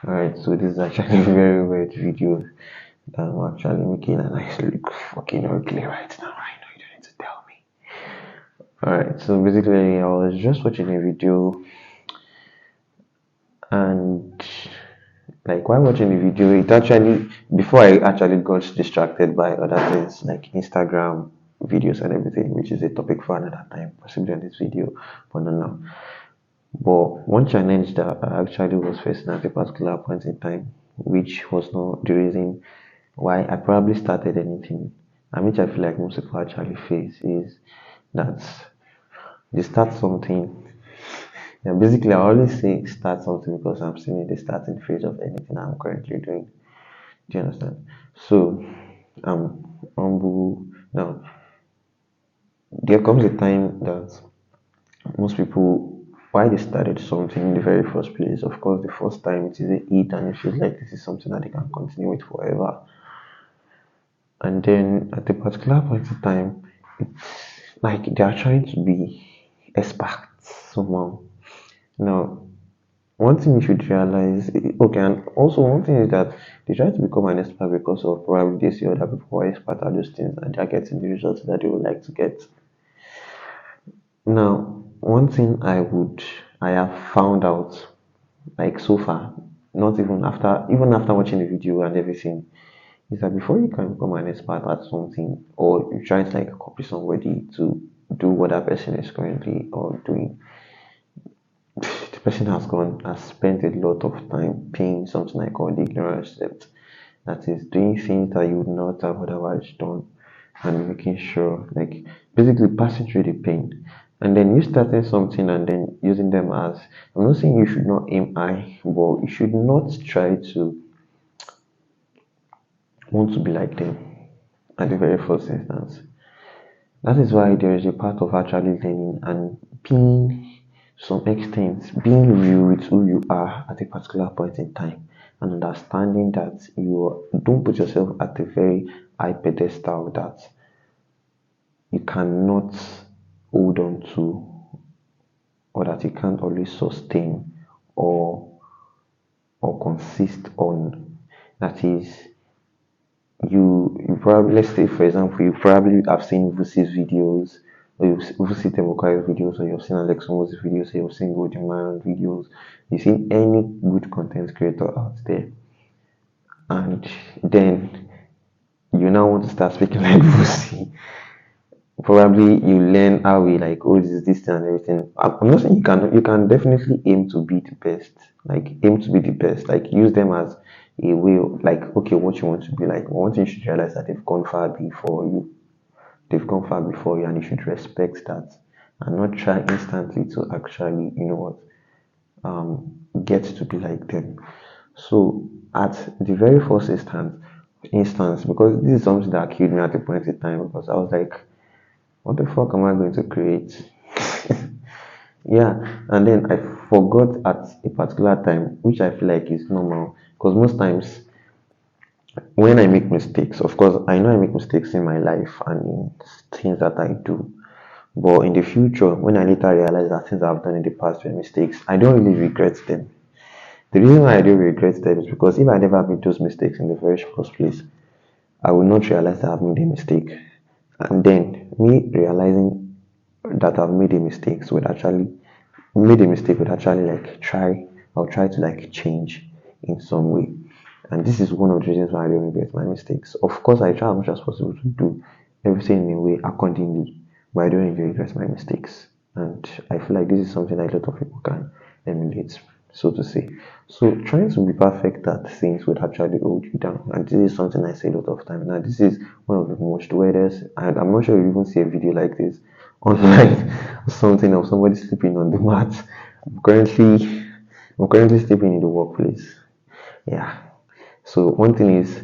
Alright, so this is actually a very weird video that I'm actually making, and I look fucking ugly right now. I know you don't need to tell me. Alright, so basically, I was just watching a video, and like while watching the video, it actually, before I actually got distracted by other things like Instagram videos and everything, which is a topic for another time, possibly on this video, but not now. But one challenge that I actually was facing at a particular point in time, which was not the reason why I probably started anything, and which I feel like most people actually face, is that they start something. Yeah, basically, I always say start something because I'm still in the starting phase of anything I'm currently doing. Do you understand? So, I'm humble. Now, there comes a time that most people, why they started something in the very first place, of course, the first time it is a hit and it feels like this is something that they can continue with forever. And then at a particular point in time, it's like they are trying to be experts somehow. Now, one thing you should realize, okay, and also one thing is that they try to become an expert because of probably they see other people who are expert at those things and they are getting the results that they would like to get. Now, one thing I have found out, like so far, not even after watching the video and everything, is that before you can become an expert at something, or you try to like copy somebody to do what that person is currently or doing, the person has spent a lot of time paying something like called the ignorance debt. That is doing things that you would not have otherwise done, and making sure, like, basically passing through the pain. And then you starting something and then using them as, I'm not saying you should not aim high, but you should not try to want to be like them at the very first instance. That is why there is a part of actually learning and being, to some extent, being real with who you are at a particular point in time, and understanding that you don't put yourself at a very high pedestal that you cannot hold on to, or that you can't always sustain or consist on. That is, you probably, let's say for example, you probably have seen Vusi's videos, or you've Vusi Temokai's videos, or you've seen Alex Mo's videos, or you've seen Golden Man videos, you've seen any good content creator out there, and then you now want to start speaking like Vusi. Probably you learn how we like, oh, this thing and everything. I'm not saying you can definitely aim to be the best, like aim to be the best, like use them as a way of, like, okay, what you want to be like. One thing you should realize that they've gone far before you, and you should respect that and not try instantly to actually, get to be like them. So at the very first instance, because this is something that killed me at a point in time, because I was like, what the fuck am I going to create? Yeah, and then I forgot at a particular time, which I feel like is normal, because most times when I make mistakes, of course, I know I make mistakes in my life and in things that I do. But in the future, when I later realize that things I've done in the past were mistakes, I don't really regret them. The reason why I do regret them is because if I never made those mistakes in the very first place, I will not realize that I've made a mistake. And then me realizing that I've made a mistake would actually like I'll try to like change in some way. And this is one of the reasons why I don't regret my mistakes. Of course, I try as much as possible to do everything in a way accordingly, but I don't really regret my mistakes. And I feel like this is something that a lot of people can emulate, so to say. So trying to be perfect at things would actually hold you down. And this is something I say a lot of time. Now this is one of the most weirdest, and I'm not sure you even see a video like this online something of somebody sleeping on the mat. I'm currently I'm currently sleeping in the workplace. Yeah. So one thing is,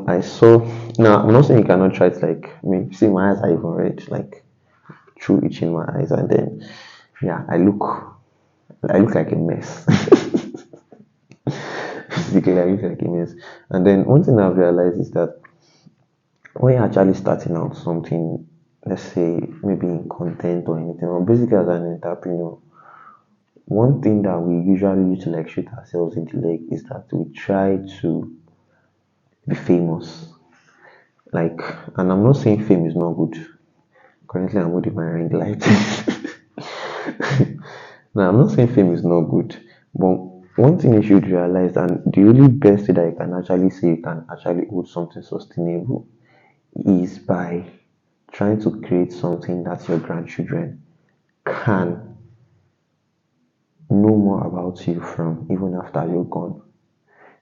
I saw, now I'm not saying you cannot try it, like me. See, my eyes are even red, like through itching my eyes, and then yeah, I look like a mess. Basically, I look like a mess. And then one thing I've realized is that when you're actually starting out something, let's say maybe in content or anything, or basically as an entrepreneur, one thing that we usually use to like shoot ourselves in the leg is that we try to be famous. Like, and I'm not saying fame is not good. Currently, I'm holding my ring light. Now, I'm not saying fame is not good, but one thing you should realize, and the only best way that you can actually say you can actually hold something sustainable is by trying to create something that your grandchildren can know more about you from even after you're gone.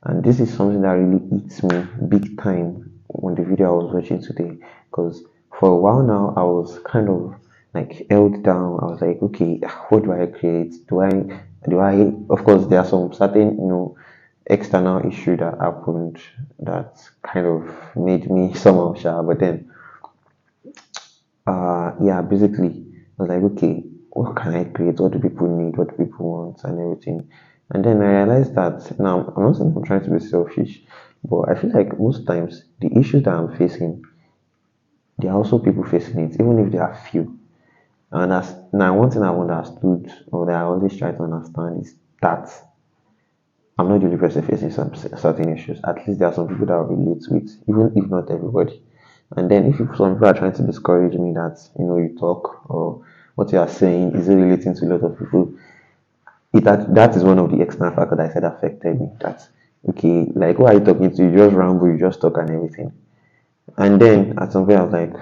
And this is something that really eats me big time on the video I was watching today. Because for a while now, I was kind of like held down. I was like, okay, what do I create? Of course, there are some certain, external issue that happened that kind of made me somehow shy. But then yeah, basically, I was like, okay, what can I create? What do people need? What do people want? And everything. And then I realized that now I'm not saying I'm trying to be selfish, but I feel like most times the issues that I'm facing, there are also people facing it, even if they are few. And that's now one thing I've understood, or that I always try to understand, is that I'm not the only person facing some certain issues. At least there are some people that I relate with, even if not everybody. And then if some people are trying to discourage me that you talk or what you are saying is relating to a lot of people, that is one of the external factors that I said affected me. That okay, like who are you talking to? You just ramble, you just talk and everything. And then at some point I was like,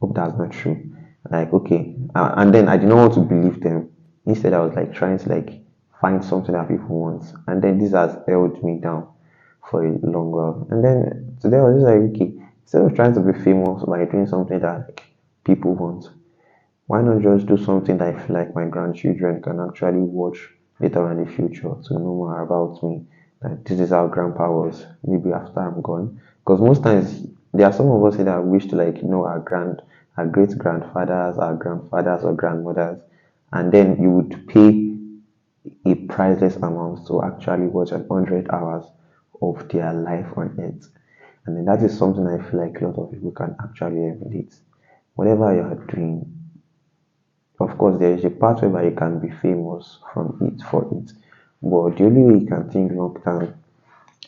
hope that's not true. Like okay, and then I did not want to believe them. Instead, I was like trying to like find something that people want, and then this has held me down for a long while. And then today I was just like, okay, instead of trying to be famous by doing something that like, people want, why not just do something that I feel like my grandchildren can actually watch later on in the future to know more about me? That this is how grandpa was, maybe after I'm gone. Because most times there are some of us here that wish to like know our great grandfathers, our grandfathers or grandmothers, and then you would pay a priceless amount to actually watch 100 hours of their life on earth. And then that is something I feel like a lot of people can actually emulate. Whatever you are doing, of course, there is a part where you can be famous from it for it, but the only way you can think long term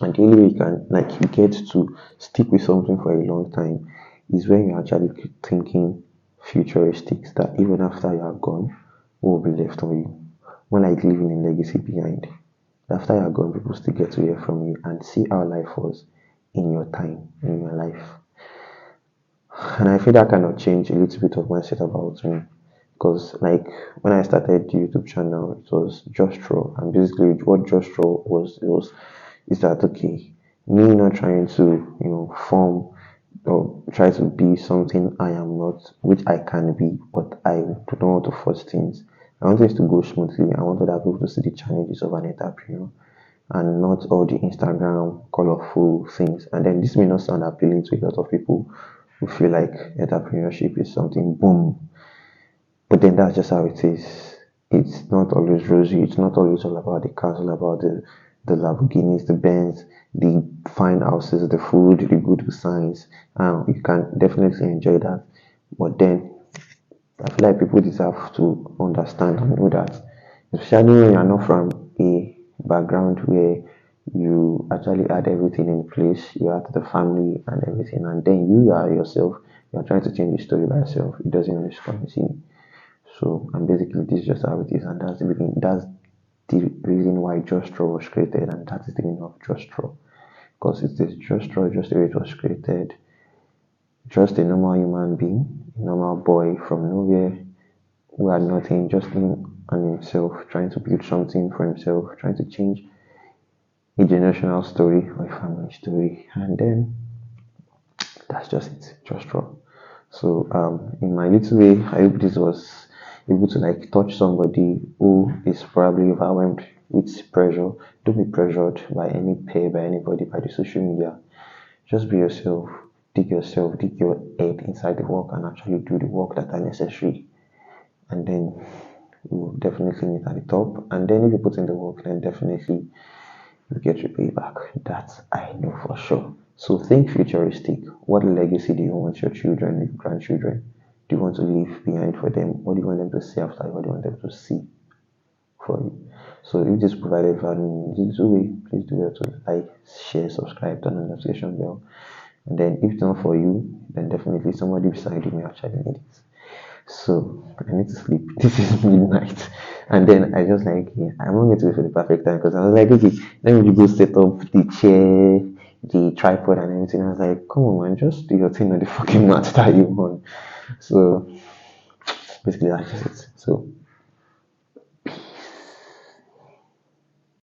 and the only way you can like you get to stick with something for a long time is when you're actually thinking futuristic that even after you are gone, what will be left on you? More like leaving a legacy behind. After you're gone, people still get to hear from you and see how life was in your time, in your life. And I feel that kind of change a little bit of mindset about me. Because like when I started the YouTube channel, it was just raw. And basically what just raw was is that okay, me not trying to, form or try to be something I am not, which I can be, but I do not want to force things. I want things to go smoothly. I want other people to see the challenges of an entrepreneur and not all the Instagram colorful things. And then this may not sound appealing to a lot of people who feel like entrepreneurship is something boom. But then that's just how it is. It's not always rosy. It's not always all about the cars, all about the Lamborghinis, the Benz, the fine houses, the food, the good signs. You can definitely enjoy that. But then I feel like people deserve to understand and know that, especially when you're not from a background where you actually had everything in place, you had the family and everything, and then you are yourself, you are trying to change the story by yourself. It doesn't always come easy. So, and basically, this is just how it is, and that's the beginning. That's the reason why Just Draw was created, and that is the meaning of Just Draw. Because it is Just Draw, just the way it was created. Just a normal human being, a normal boy from nowhere who had nothing, just him and himself, trying to build something for himself, trying to change a generational story or a family story, and then that's just it, just draw. So, in my little way, I hope this was able to like touch somebody who is probably overwhelmed with pressure. Don't be pressured by any peer, by anybody, by the social media. Just be yourself, dig your head inside the work, and actually do the work that are necessary. And then you will definitely meet at the top. And then if you put in the work, then definitely you get your payback. That I know for sure. So think futuristic. What legacy do you want your children, your grandchildren? Do you want to leave behind for them? What do you want them to see after? What do you want them to see? for you. So if this provided value in this way, please do well to like, share, subscribe, turn on the notification bell. And then if not for you, then definitely somebody beside you may actually need it. So I need to sleep. This is midnight. And then I just like, yeah, I'm not going to wait for the perfect time because I was like, okay, let me go set up the chair, the tripod and everything. I was like, come on man, just do your thing on the fucking mat that you want. So basically that's just it. So